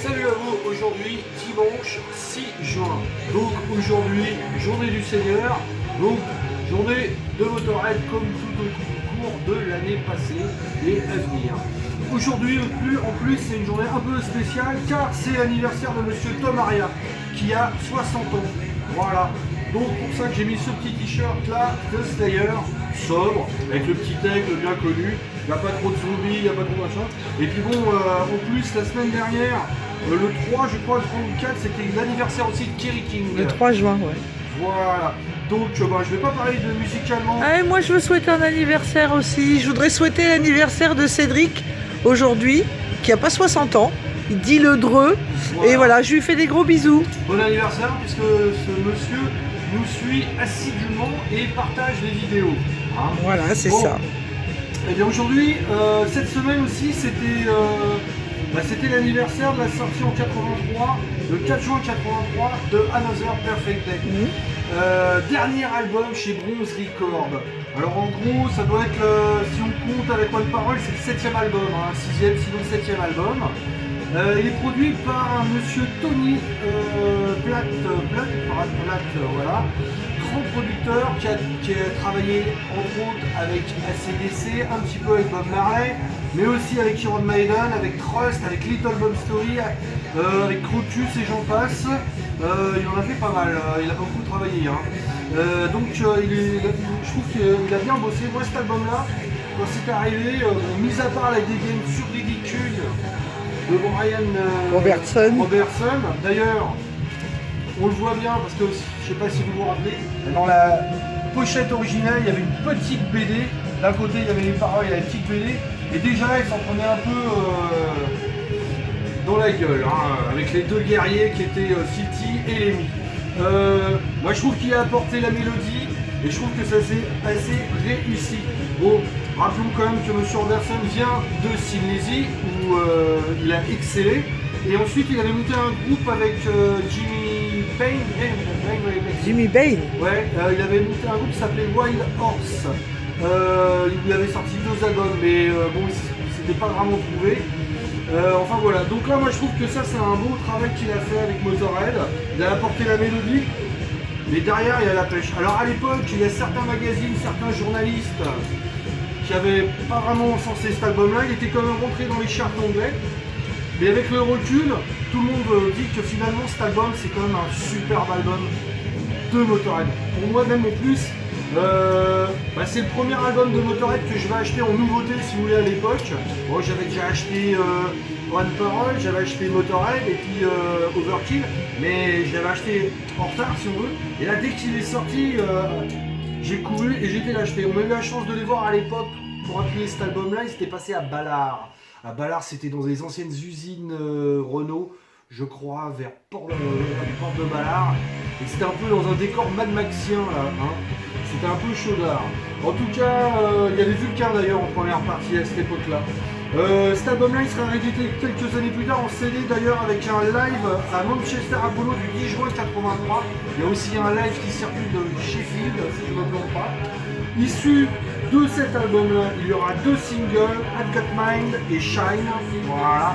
Salut à vous, aujourd'hui dimanche 6 juin. Donc aujourd'hui, journée du Seigneur, donc journée de Motorhead comme tout au cours de l'année passée et à venir. Aujourd'hui en plus c'est une journée un peu spéciale car c'est l'anniversaire de monsieur Tom Araya qui a 60 ans. Voilà. Donc pour ça que j'ai mis ce petit t-shirt là de Slayer, sobre, avec le petit aigle bien connu. Il n'y a pas trop de zombies, il n'y a pas trop de machin. Et puis bon, en plus la semaine dernière, le 3, je crois, le 3 ou le 4, c'était l'anniversaire aussi de Kerry King. Le 3 juin, ouais. Voilà. Donc je vais pas parler de musicalement. Ah, et moi je veux souhaiter un anniversaire aussi. Je voudrais souhaiter l'anniversaire de Cédric aujourd'hui, qui a pas 60 ans. Il dit le dreux. Voilà. Et voilà, je lui fais des gros bisous. Bon anniversaire puisque ce monsieur nous suit assidûment et partage les vidéos. Hein, voilà, c'est ça. Et bien aujourd'hui, cette semaine aussi, c'était l'anniversaire de la sortie en 83, le 4 juin 83, de Another Perfect Day. Dernier album chez Bronze Records. Alors en gros, ça doit être, si on compte avec One Parole, c'est le 7e album, hein, 6e, sinon 7e album. Il est produit par un monsieur Tony Platt, voilà, grand producteur qui a travaillé entre autres avec AC/DC, un petit peu avec Bob Marley, mais aussi avec Iron Maiden, avec Trust, avec Little Bomb Story, avec Crocus et j'en passe. Il en a fait pas mal, il a beaucoup travaillé. Hein. Donc je trouve qu'il a bien bossé. Moi cet album-là, quand c'est arrivé, mis à part la dégaine surridicule de Brian Robertson. D'ailleurs, on le voit bien parce que je sais pas si vous vous rappelez, dans la pochette originale, il y avait une petite BD. D'un côté, il y avait les paroles, il y avait la petite BD. Et déjà, il s'en prenait un peu dans la gueule, hein, avec les deux guerriers qui étaient Filthy et Lemmy. Moi, je trouve qu'il a apporté la mélodie et je trouve que ça s'est assez réussi. Bon, rappelons quand même que M. Robertson vient de Sin où il a excellé. Et ensuite, il avait monté un groupe avec Jimmy Bain. Ouais, il avait monté un groupe qui s'appelait Wild Horse. Il avait sorti 2 albums, mais bon, il s'était pas vraiment trouvé. Enfin voilà, donc là, moi je trouve que ça, c'est un beau travail qu'il a fait avec Motorhead. Il a apporté la mélodie. Mais derrière, il y a la pêche. Alors à l'époque, il y a certains magazines, certains journalistes qui n'avaient pas vraiment encensé cet album-là. Il était quand même rentré dans les charts anglais. Mais avec le recul, tout le monde dit que finalement cet album, c'est quand même un superbe album de Motorhead. Pour moi même en plus, c'est le premier album de Motorhead que je vais acheter en nouveauté si vous voulez à l'époque. Bon, j'avais déjà acheté One Parole, j'avais acheté Motorhead et puis Overkill, mais je l'avais acheté en retard si on veut. Et là dès qu'il est sorti, j'ai couru et j'ai été l'acheter. On a eu la chance de les voir à l'époque pour appuyer cet album là, il s'était passé à Ballard. À Ballard, c'était dans les anciennes usines Renault, je crois, vers Port de Ballard. Et c'était un peu dans un décor Mad Maxien là, hein. C'était un peu chaudard. En tout cas, il y avait Vulcain d'ailleurs en première partie à cette époque-là. Cet album-là, il sera réédité quelques années plus tard en CD d'ailleurs avec un live à Manchester Apollo du 10 juin 83. Il y a aussi un live qui circule de Sheffield, si je ne me trompe pas. Issu de cet album-là, il y aura 2 singles, I've Got Mind et Shine. Voilà.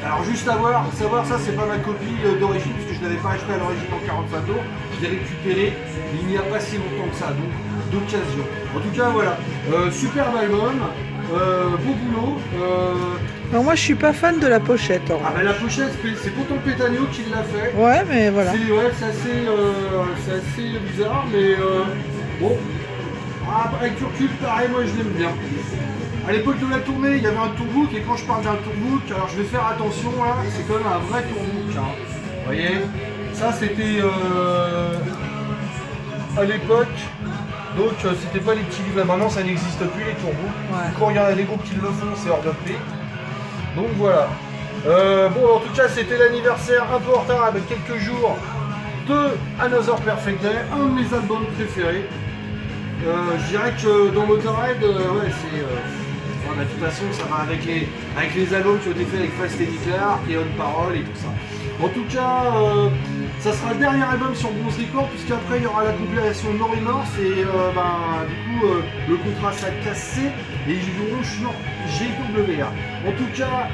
Alors juste à savoir ça, c'est pas ma copie d'origine puisque je ne l'avais pas acheté à l'origine en 45 tours. Je l'ai récupéré il n'y a pas si longtemps que ça, donc d'occasion. En tout cas voilà, superbe album, beau boulot. Alors moi je suis pas fan de la pochette. Ah bah la pochette c'est pourtant Pétanio qui l'a fait. Ouais mais voilà. C'est assez bizarre mais bon. Avec du recul pareil moi je l'aime bien. À l'époque de la tournée, il y avait un tourbook et quand je parle d'un tourbook, alors je vais faire attention là, c'est quand même un vrai tourbook. Hein. Vous voyez, ça c'était à l'époque, donc c'était pas les petits livres. Maintenant ça n'existe plus les tourbooks. Ouais. Quand il y en a des groupes qui le font, c'est hors de prix. Donc voilà. Bon en tout cas c'était l'anniversaire un peu en retard avec quelques jours de Another Perfect Day, un de mes albums préférés. Je dirais que dans Motorhead, ouais c'est... de toute façon, ça va avec les albums qui ont été faits avec Fast Eddie Clarke et On Parole et tout ça. En tout cas, Ça sera le dernier album sur Bronze Record, puisqu'après il y aura la compilation No Remorse et du coup le contrat sera cassé et ils joueront sur GWA. En tout cas,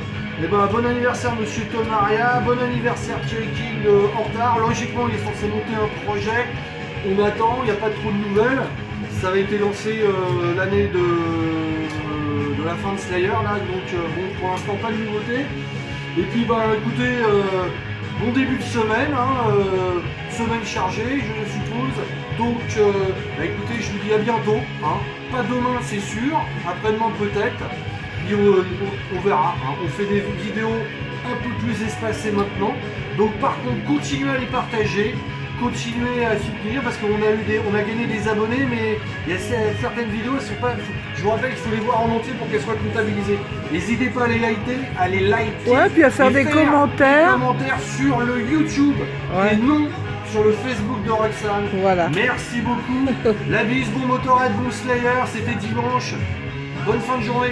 bon anniversaire Monsieur Tom Maria, bon anniversaire Thierry King en retard. Logiquement il est censé monter un projet, on attend, il n'y a pas trop de nouvelles. Ça avait été lancé l'année de la fin de Slayer là, donc bon pour l'instant pas de nouveauté. Et puis écoutez, bon début de semaine, semaine chargée je suppose. Donc écoutez, je vous dis à bientôt. Pas demain c'est sûr, après-demain peut-être. Puis on verra. On fait des vidéos un peu plus espacées maintenant. Donc par contre, continuez à les partager. Continuez à soutenir parce qu'on a gagné des abonnés, mais il y a certaines vidéos, elles sont pas. Je vous rappelle qu'il faut les voir en entier pour qu'elles soient comptabilisées. N'hésitez pas à les liker. Ouais, puis à faire des commentaires. Des commentaires sur le YouTube et non sur le Facebook de Roxane. Voilà. Merci beaucoup. La bise, bon Motorhead, bon Slayer. C'était dimanche. Bonne fin de journée.